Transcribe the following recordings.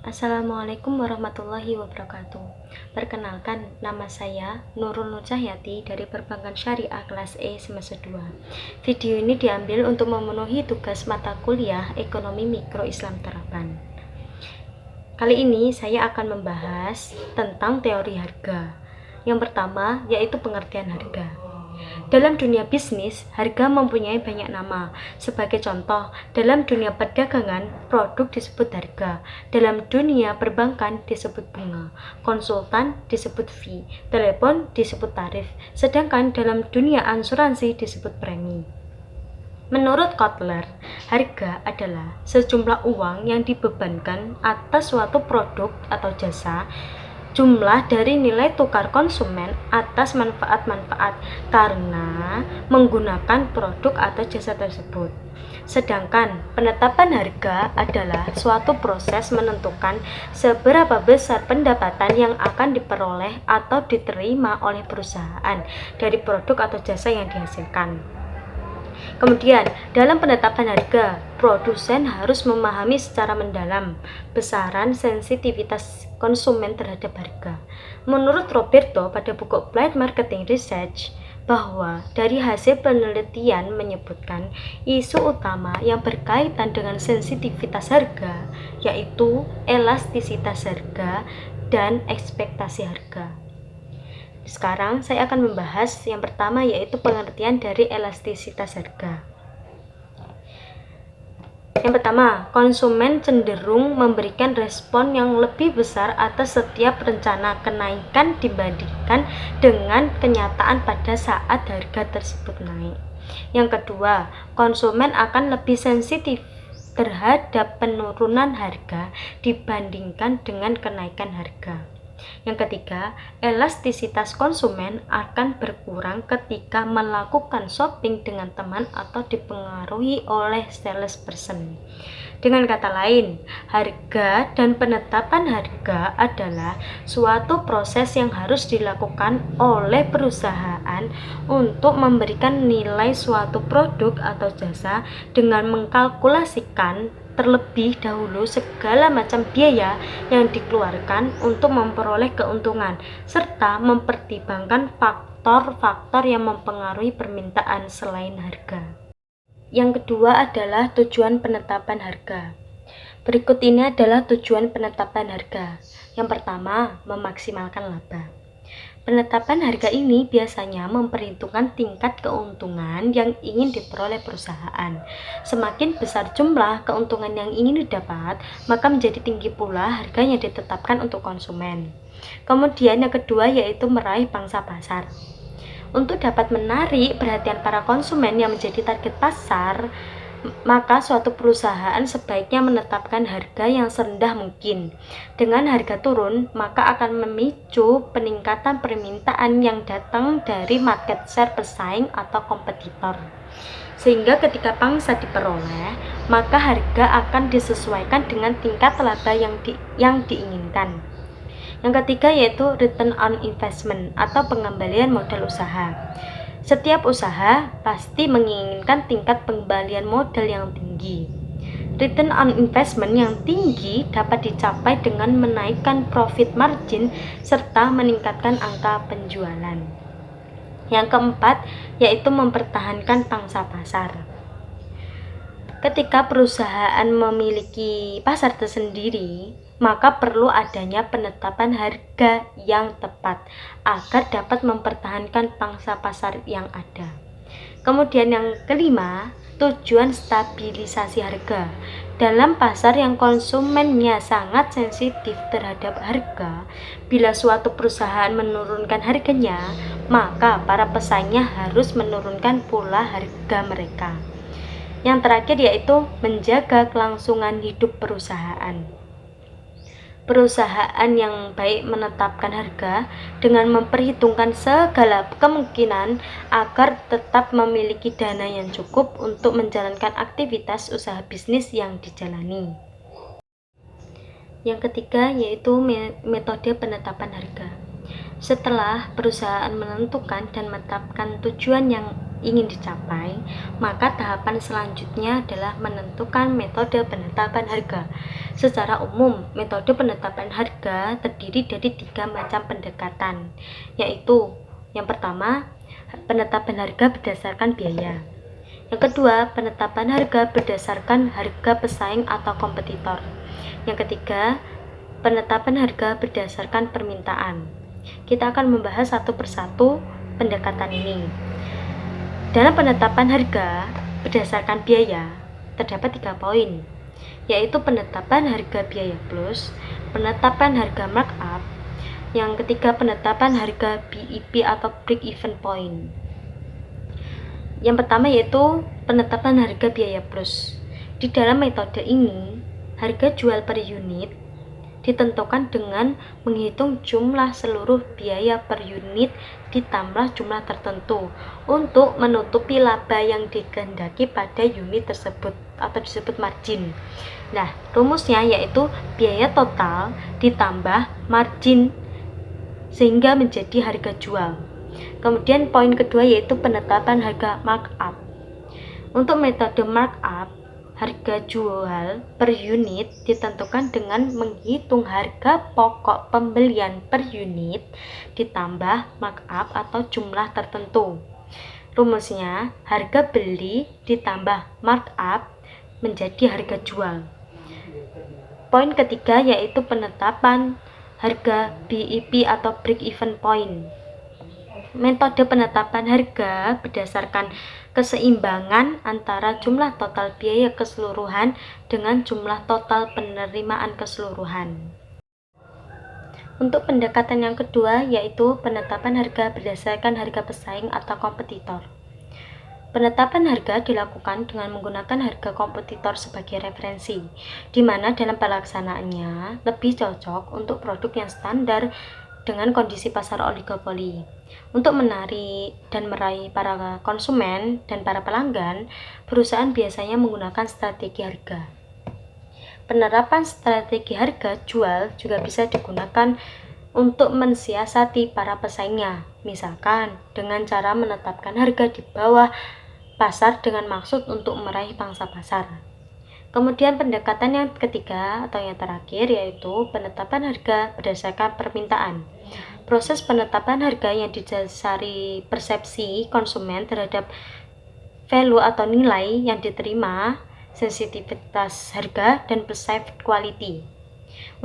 Assalamualaikum warahmatullahi wabarakatuh. Perkenalkan, nama saya Nurul Nur Cahyati dari Perbankan Syariah kelas E semester 2. Video ini diambil untuk memenuhi tugas mata kuliah Ekonomi Mikro Islam Terapan. Kali ini saya akan membahas tentang teori harga. Yang pertama yaitu pengertian harga. Dalam dunia bisnis, harga mempunyai banyak nama. Sebagai contoh, dalam dunia perdagangan, produk disebut harga. Dalam dunia perbankan disebut bunga. Konsultan disebut fee. Telepon disebut tarif. Sedangkan dalam dunia asuransi disebut premi. Menurut Kotler, harga adalah sejumlah uang yang dibebankan atas suatu produk atau jasa, jumlah dari nilai tukar konsumen atas manfaat-manfaat karena menggunakan produk atau jasa tersebut. Sedangkan penetapan harga adalah suatu proses menentukan seberapa besar pendapatan yang akan diperoleh atau diterima oleh perusahaan dari produk atau jasa yang dihasilkan. Kemudian, dalam penetapan harga, produsen harus memahami secara mendalam besaran sensitivitas konsumen terhadap harga. Menurut Roberto pada buku Applied Marketing Research, bahwa dari hasil penelitian menyebutkan isu utama yang berkaitan dengan sensitivitas harga, yaitu elastisitas harga dan ekspektasi harga. Sekarang saya akan membahas yang pertama yaitu pengertian dari elastisitas harga. Yang pertama, konsumen cenderung memberikan respon yang lebih besar atas setiap rencana kenaikan dibandingkan dengan kenyataan pada saat harga tersebut naik. Yang kedua, konsumen akan lebih sensitif terhadap penurunan harga dibandingkan dengan kenaikan harga. Yang ketiga, elastisitas konsumen akan berkurang ketika melakukan shopping dengan teman atau dipengaruhi oleh salesperson. Dengan kata lain, harga dan penetapan harga adalah suatu proses yang harus dilakukan oleh perusahaan untuk memberikan nilai suatu produk atau jasa dengan mengkalkulasikan terlebih dahulu segala macam biaya yang dikeluarkan untuk memperoleh keuntungan, serta mempertimbangkan faktor-faktor yang mempengaruhi permintaan selain harga. Yang kedua adalah tujuan penetapan harga. Berikut ini adalah tujuan penetapan harga. Yang pertama, memaksimalkan laba. Penetapan harga ini biasanya memperhitungkan tingkat keuntungan yang ingin diperoleh perusahaan. Semakin besar jumlah keuntungan yang ingin didapat, maka menjadi tinggi pula harga yang ditetapkan untuk konsumen. Kemudian yang kedua yaitu meraih pangsa pasar. Untuk dapat menarik perhatian para konsumen yang menjadi target pasar, maka suatu perusahaan sebaiknya menetapkan harga yang serendah mungkin. Dengan harga turun, maka akan memicu peningkatan permintaan yang datang dari market share pesaing atau kompetitor. Sehingga ketika pangsa diperoleh, maka harga akan disesuaikan dengan tingkat laba yang diinginkan. Yang ketiga yaitu return on investment atau pengembalian modal usaha. Setiap usaha pasti menginginkan tingkat pengembalian modal yang tinggi. Return on investment yang tinggi dapat dicapai dengan menaikkan profit margin serta meningkatkan angka penjualan. Yang keempat yaitu mempertahankan pangsa pasar. Ketika perusahaan memiliki pasar tersendiri, maka perlu adanya penetapan harga yang tepat agar dapat mempertahankan pangsa pasar yang ada. Kemudian yang kelima, tujuan stabilisasi harga. Dalam pasar yang konsumennya sangat sensitif terhadap harga, bila suatu perusahaan menurunkan harganya, maka para pesaingnya harus menurunkan pula harga mereka. Yang terakhir yaitu menjaga kelangsungan hidup perusahaan. Perusahaan yang baik menetapkan harga dengan memperhitungkan segala kemungkinan agar tetap memiliki dana yang cukup untuk menjalankan aktivitas usaha bisnis yang dijalani. Yang ketiga yaitu metode penetapan harga. Setelah perusahaan menentukan dan menetapkan tujuan yang ingin dicapai, maka tahapan selanjutnya adalah menentukan metode penetapan harga. Secara umum, metode penetapan harga terdiri dari 3 macam pendekatan, yaitu yang pertama, penetapan harga berdasarkan biaya. Yang kedua, penetapan harga berdasarkan harga pesaing atau kompetitor. Yang ketiga, penetapan harga berdasarkan permintaan. Kita akan membahas satu persatu pendekatan ini. Dalam penetapan harga berdasarkan biaya, terdapat 3 poin, yaitu penetapan harga biaya plus, penetapan harga markup, yang ketiga penetapan harga BIP atau break even point. Yang pertama yaitu penetapan harga biaya plus. Di dalam metode ini, harga jual per unit ditentukan dengan menghitung jumlah seluruh biaya per unit ditambah jumlah tertentu untuk menutupi laba yang dikehendaki pada unit tersebut atau disebut margin. Nah, rumusnya yaitu biaya total ditambah margin sehingga menjadi harga jual. Kemudian poin kedua yaitu penetapan harga markup. Untuk metode markup, harga jual per unit ditentukan dengan menghitung harga pokok pembelian per unit ditambah markup atau jumlah tertentu. Rumusnya, harga beli ditambah markup menjadi harga jual. Poin ketiga yaitu penetapan harga BIP atau break even point. Metode penetapan harga berdasarkan keseimbangan antara jumlah total biaya keseluruhan dengan jumlah total penerimaan keseluruhan. Untuk pendekatan yang kedua yaitu penetapan harga berdasarkan harga pesaing atau kompetitor. Penetapan harga dilakukan dengan menggunakan harga kompetitor sebagai referensi, di mana dalam pelaksanaannya lebih cocok untuk produk yang standar dengan kondisi pasar oligopoli. Untuk menarik dan meraih para konsumen dan para pelanggan, perusahaan biasanya menggunakan strategi harga. Penerapan strategi harga jual juga bisa digunakan untuk mensiasati para pesaingnya, misalkan dengan cara menetapkan harga di bawah pasar dengan maksud untuk meraih pangsa pasar. Kemudian pendekatan yang ketiga atau yang terakhir yaitu penetapan harga berdasarkan permintaan. Proses penetapan harga yang didasari persepsi konsumen terhadap value atau nilai yang diterima, sensitivitas harga, dan perceived quality.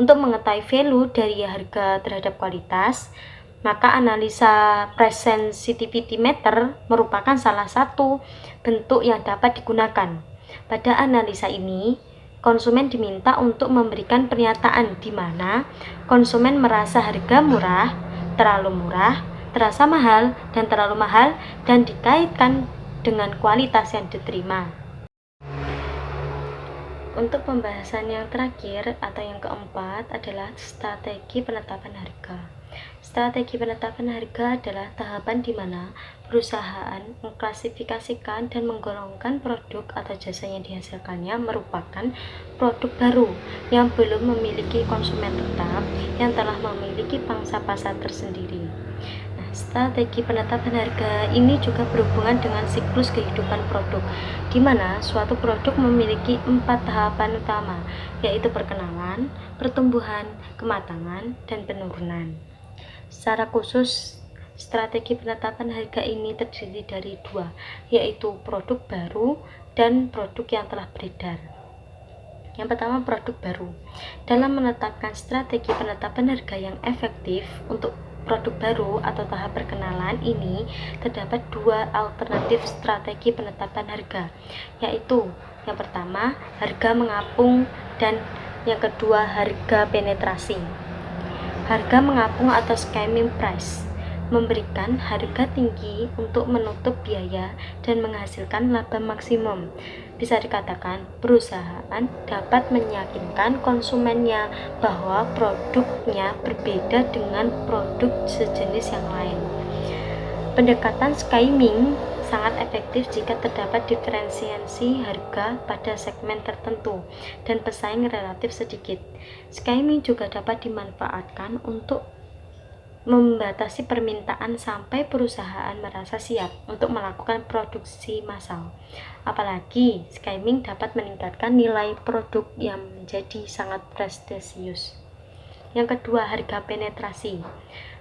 Untuk mengetahui value dari harga terhadap kualitas, maka analisa price sensitivity meter merupakan salah satu bentuk yang dapat digunakan. Pada analisa ini, konsumen diminta untuk memberikan pernyataan di mana konsumen merasa harga murah, terlalu murah, terasa mahal, dan dikaitkan dengan kualitas yang diterima. Untuk pembahasan yang terakhir atau yang keempat adalah strategi penetapan harga. Strategi penetapan harga adalah tahapan di mana perusahaan mengklasifikasikan dan menggolongkan produk atau jasa yang dihasilkannya merupakan produk baru yang belum memiliki konsumen tetap yang telah memiliki pangsa pasar tersendiri. Nah, strategi penetapan harga ini juga berhubungan dengan siklus kehidupan produk, di mana suatu produk memiliki 4 tahapan utama, yaitu perkenalan, pertumbuhan, kematangan, dan penurunan. Secara khusus, strategi penetapan harga ini terdiri dari 2, yaitu produk baru dan produk yang telah beredar. Yang pertama, produk baru. Dalam menetapkan strategi penetapan harga yang efektif untuk produk baru atau tahap perkenalan ini, terdapat 2 alternatif strategi penetapan harga, yaitu yang pertama, harga mengapung, dan yang kedua, harga penetrasi. Harga mengapung atau skimming price memberikan harga tinggi untuk menutup biaya dan menghasilkan laba maksimum. Bisa dikatakan, perusahaan dapat meyakinkan konsumennya bahwa produknya berbeda dengan produk sejenis yang lain. Pendekatan skimming sangat efektif jika terdapat diferensiasi harga pada segmen tertentu dan pesaing relatif sedikit. Skimming juga dapat dimanfaatkan untuk membatasi permintaan sampai perusahaan merasa siap untuk melakukan produksi massal. Apalagi skimming dapat meningkatkan nilai produk yang menjadi sangat prestisius. Yang kedua, harga penetrasi.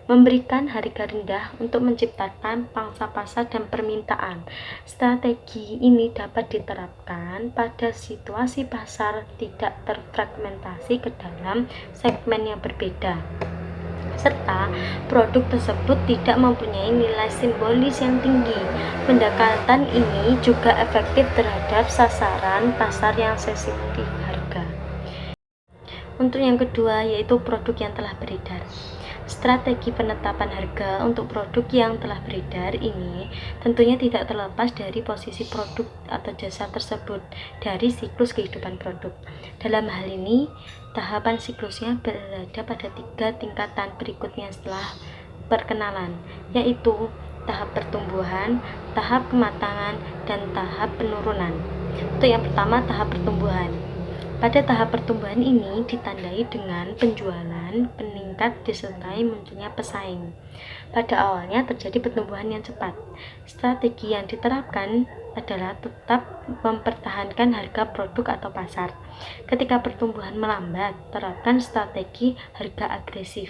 Memberikan harga rendah untuk menciptakan pangsa pasar dan permintaan. Strategi ini dapat diterapkan pada situasi pasar tidak terfragmentasi ke dalam segmen yang berbeda, serta produk tersebut tidak mempunyai nilai simbolis yang tinggi. Pendekatan ini juga efektif terhadap sasaran pasar yang sensitif harga. Untuk yang kedua, yaitu produk yang telah beredar. Strategi penetapan harga untuk produk yang telah beredar ini tentunya tidak terlepas dari posisi produk atau jasa tersebut dari siklus kehidupan produk. Dalam hal ini, tahapan siklusnya berada pada 3 tingkatan berikutnya setelah perkenalan, yaitu tahap pertumbuhan, tahap kematangan, dan tahap penurunan. Untuk yang pertama, tahap pertumbuhan. Pada tahap pertumbuhan ini ditandai dengan penjualan meningkat disertai munculnya pesaing. Pada awalnya terjadi pertumbuhan yang cepat. Strategi yang diterapkan adalah tetap mempertahankan harga produk atau pasar. Ketika pertumbuhan melambat, terapkan strategi harga agresif,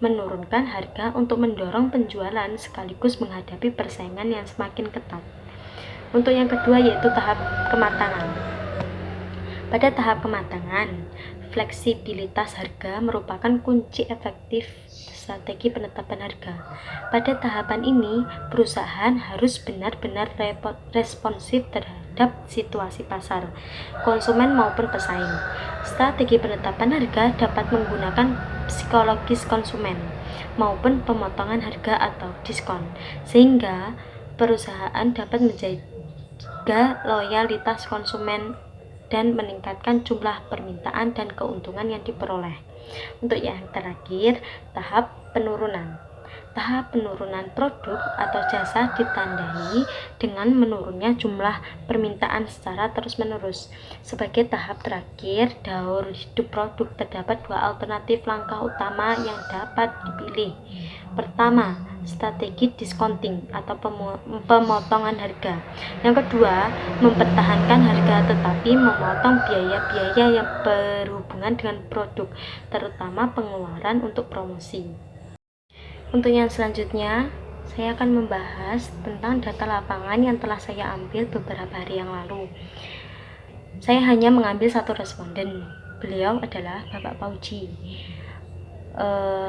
menurunkan harga untuk mendorong penjualan sekaligus menghadapi persaingan yang semakin ketat. Untuk yang kedua, yaitu tahap kematangan. Pada tahap kematangan, fleksibilitas harga merupakan kunci efektif strategi penetapan harga. Pada tahapan ini, perusahaan harus benar-benar responsif terhadap situasi pasar, konsumen maupun pesaing. Strategi penetapan harga dapat menggunakan psikologis konsumen maupun pemotongan harga atau diskon, sehingga perusahaan dapat menjaga loyalitas konsumen dan meningkatkan jumlah permintaan dan keuntungan yang diperoleh. Untuk yang terakhir, tahap penurunan. Tahap penurunan produk atau jasa ditandai dengan menurunnya jumlah permintaan secara terus-menerus. Sebagai tahap terakhir daur hidup produk, terdapat 2 alternatif langkah utama yang dapat dipilih. Pertama, strategi discounting atau pemotongan harga. Yang kedua, mempertahankan harga tetapi memotong biaya-biaya yang berhubungan dengan produk, terutama pengeluaran untuk promosi. Untuk yang selanjutnya, saya akan membahas tentang data lapangan yang telah saya ambil beberapa hari yang lalu. Saya hanya mengambil satu responden. Beliau adalah Bapak Pauji,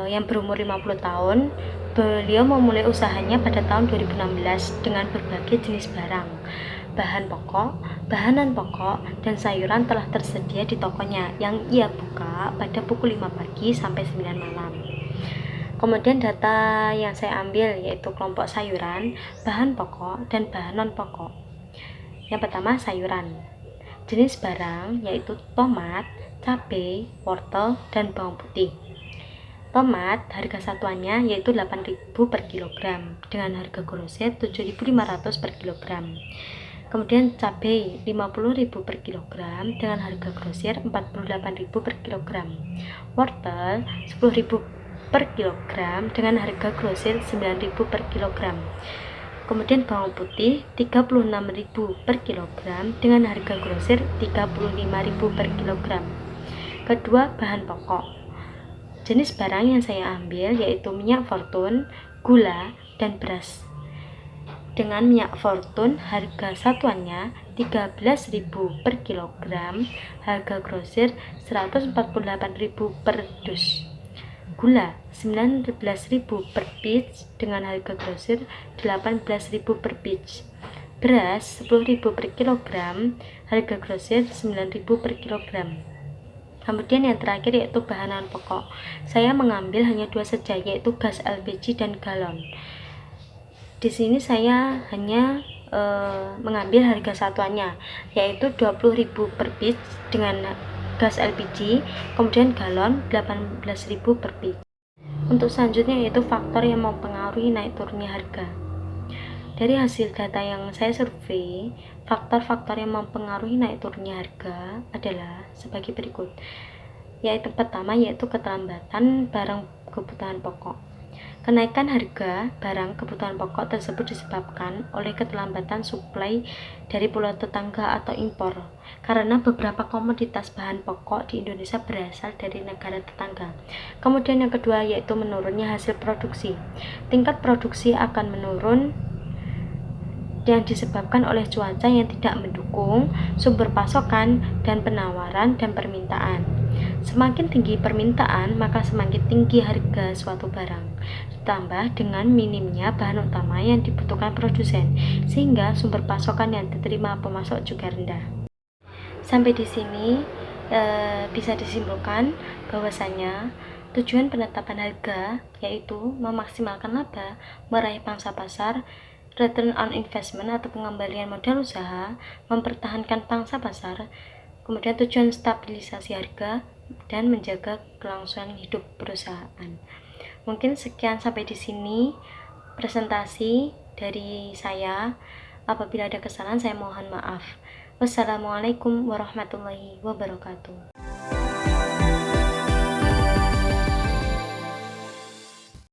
yang berumur 50 tahun. Beliau memulai usahanya pada tahun 2016 dengan berbagai jenis barang, bahanan pokok, dan sayuran telah tersedia di tokonya yang ia buka pada pukul 5 pagi sampai 9 malam. Kemudian data yang saya ambil yaitu kelompok sayuran, bahan pokok, dan bahan non pokok. Yang pertama, sayuran. Jenis barang yaitu tomat, cabai, wortel, dan bawang putih. Tomat harga satuannya yaitu 8.000 per kilogram dengan harga grosir 7.500 per kilogram. Kemudian cabai 50.000 per kilogram dengan harga grosir 48.000 per kilogram. Wortel 10.000 per kilogram dengan harga grosir 9.000 per kilogram. Kemudian bawang putih 36.000 per kilogram dengan harga grosir 35.000 per kilogram. Kedua, bahan pokok. Jenis barang yang saya ambil yaitu minyak fortune, gula, dan beras. Dengan minyak fortune harga satuannya 13.000 per kilogram, harga grosir 148.000 per dus. Gula 19.000 per pitch dengan harga grosir 18.000 per pitch. Beras 10.000 per kilogram, harga grosir 9.000 per kilogram. Kemudian yang terakhir yaitu bahan pokok. Saya mengambil hanya 2 saja, yaitu gas LPG dan galon. Di sini saya hanya mengambil harga satuannya yaitu 20.000 per pitch dengan gas LPG, kemudian galon 18.000 per pitch. Untuk selanjutnya yaitu faktor yang mempengaruhi naik turunnya harga. Dari hasil data yang saya survei, faktor-faktor yang mempengaruhi naik turunnya harga adalah sebagai berikut. Yaitu pertama yaitu keterlambatan barang kebutuhan pokok. Kenaikan harga barang kebutuhan pokok tersebut disebabkan oleh keterlambatan suplai dari pulau tetangga atau impor, karena beberapa komoditas bahan pokok di Indonesia berasal dari negara tetangga. Kemudian yang kedua yaitu menurunnya hasil produksi. Tingkat produksi akan menurun yang disebabkan oleh cuaca yang tidak mendukung, sumber pasokan, dan penawaran dan permintaan. Semakin tinggi permintaan, maka semakin tinggi harga suatu barang, ditambah dengan minimnya bahan utama yang dibutuhkan produsen, sehingga sumber pasokan yang diterima pemasok juga rendah. Sampai di sini bisa disimpulkan bahwasanya tujuan penetapan harga yaitu memaksimalkan laba, meraih pangsa pasar, return on investment atau pengembalian modal usaha, mempertahankan pangsa pasar, kemudian tujuan stabilisasi harga, dan menjaga kelangsungan hidup perusahaan. Mungkin sekian sampai di sini presentasi dari saya. Apabila ada kesalahan saya mohon maaf. Wassalamualaikum warahmatullahi wabarakatuh.